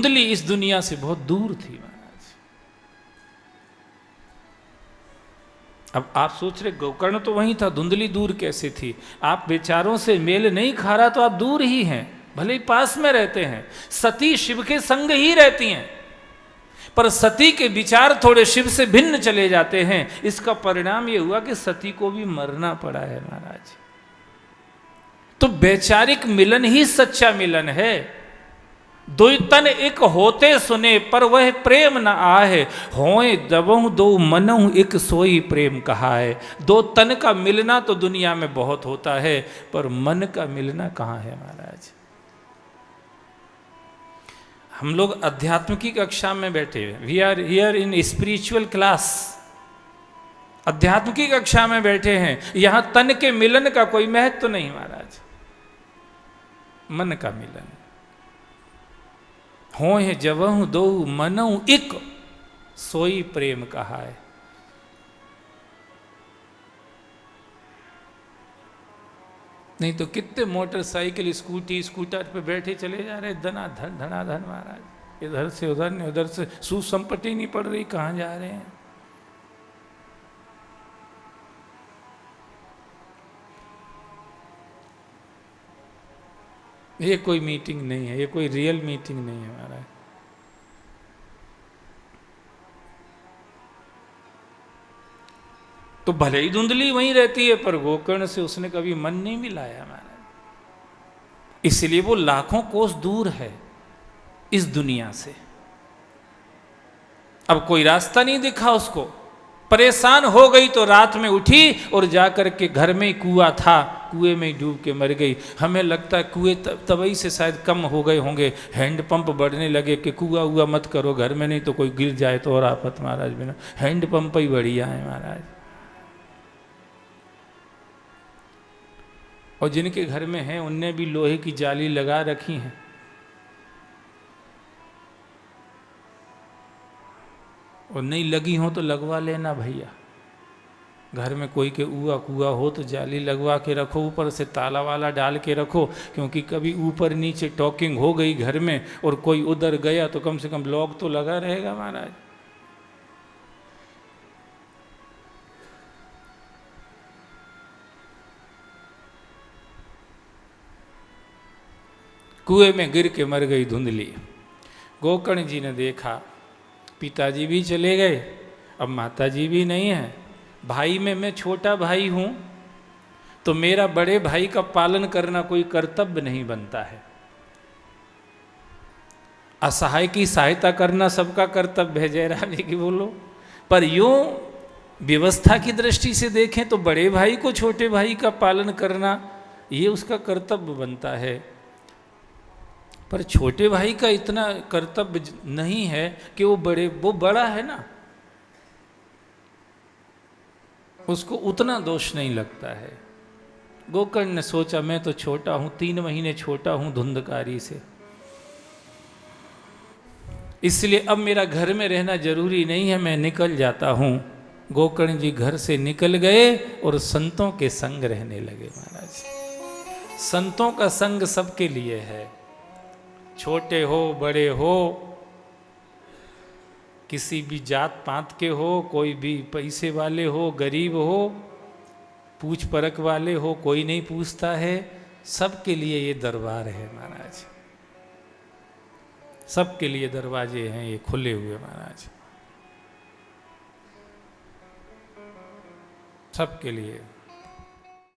धुंधली इस दुनिया से बहुत दूर थी महाराज। अब आप सोच रहे गोकर्ण तो वहीं था, धुंधली दूर कैसे थी? आप विचारों से मेल नहीं खा रहा तो आप दूर ही हैं, भले ही पास में रहते हैं। सती शिव के संग ही रहती हैं, पर सती के विचार थोड़े शिव से भिन्न चले जाते हैं। इसका परिणाम यह हुआ कि सती को भी मरना पड़ा है महाराज। तो वैचारिक मिलन ही सच्चा मिलन है। दो तन एक होते सुने पर वह प्रेम न आहे, होए दबहु दो मनहु एक सोई प्रेम कहा है। दो तन का मिलना तो दुनिया में बहुत होता है, पर मन का मिलना कहाँ है महाराज? हम लोग अध्यात्म की कक्षा में बैठे हुए, we are here in spiritual class. अध्यात्म की कक्षा में बैठे हैं, यहां तन के मिलन का कोई महत्व तो नहीं महाराज, मन का मिलन। हो है जबहु दो मनऊ एक सोई प्रेम कहा है। नहीं तो कितने मोटरसाइकिल स्कूटी स्कूटर पे बैठे चले जा रहे धनाधन धनाधन महाराज, इधर से उधर नहीं उधर से, सुसंपत्ति नहीं पड़ रही, कहाँ जा रहे हैं? ये कोई मीटिंग नहीं है, ये कोई रियल मीटिंग नहीं है महाराज। तो भले ही धुंधली वहीं रहती है, पर गोकर्ण से उसने कभी मन नहीं मिलाया महाराज। इसलिए वो लाखों कोस दूर है इस दुनिया से। अब कोई रास्ता नहीं दिखा उसको, परेशान हो गई तो रात में उठी और जाकर के घर में कुआं था, कुएं में डूब के मर गई। हमें लगता है कुएं तबई से शायद कम हो गए होंगे, हैंडपंप बढ़ने लगे कि कुआं हुआ मत करो घर में, नहीं तो कोई गिर जाए तो और आफत महाराज। बिना हैंडपंप ही बढ़िया है महाराज। और जिनके घर में है उनने भी लोहे की जाली लगा रखी है। और नहीं लगी हो तो लगवा लेना भैया। घर में कोई के ऊआ कुआ हो तो जाली लगवा के रखो, ऊपर से ताला वाला डाल के रखो, क्योंकि कभी ऊपर नीचे टॉकिंग हो गई घर में और कोई उधर गया तो कम से कम लॉक तो लगा रहेगा महाराज। कुएं में गिर के मर गई धुंधली। गोकर्ण जी ने देखा पिताजी भी चले गए, अब माताजी भी नहीं है, भाई में मैं छोटा भाई हूं, तो मेरा बड़े भाई का पालन करना कोई कर्तव्य नहीं बनता है। असहाय की सहायता करना सबका कर्तव्य है, जयराम जी की बोलो। पर यूं व्यवस्था की दृष्टि से देखें तो बड़े भाई को छोटे भाई का पालन करना ये उसका कर्तव्य बनता है। पर छोटे भाई का इतना कर्तव्य नहीं है कि वो बड़ा है ना, उसको उतना दोष नहीं लगता है। गोकर्ण ने सोचा मैं तो छोटा हूं, 3 महीने छोटा हूं धुंधकारी से, इसलिए अब मेरा घर में रहना जरूरी नहीं है, मैं निकल जाता हूं। गोकर्ण जी घर से निकल गए और संतों के संग रहने लगे महाराज। संतों का संग सबके लिए है, छोटे हो बड़े हो, किसी भी जात पात के हो, कोई भी पैसे वाले हो गरीब हो, पूछ परख वाले हो, कोई नहीं पूछता है। सबके लिए ये दरबार है महाराज, सबके लिए दरवाजे हैं ये खुले हुए महाराज, सबके लिए।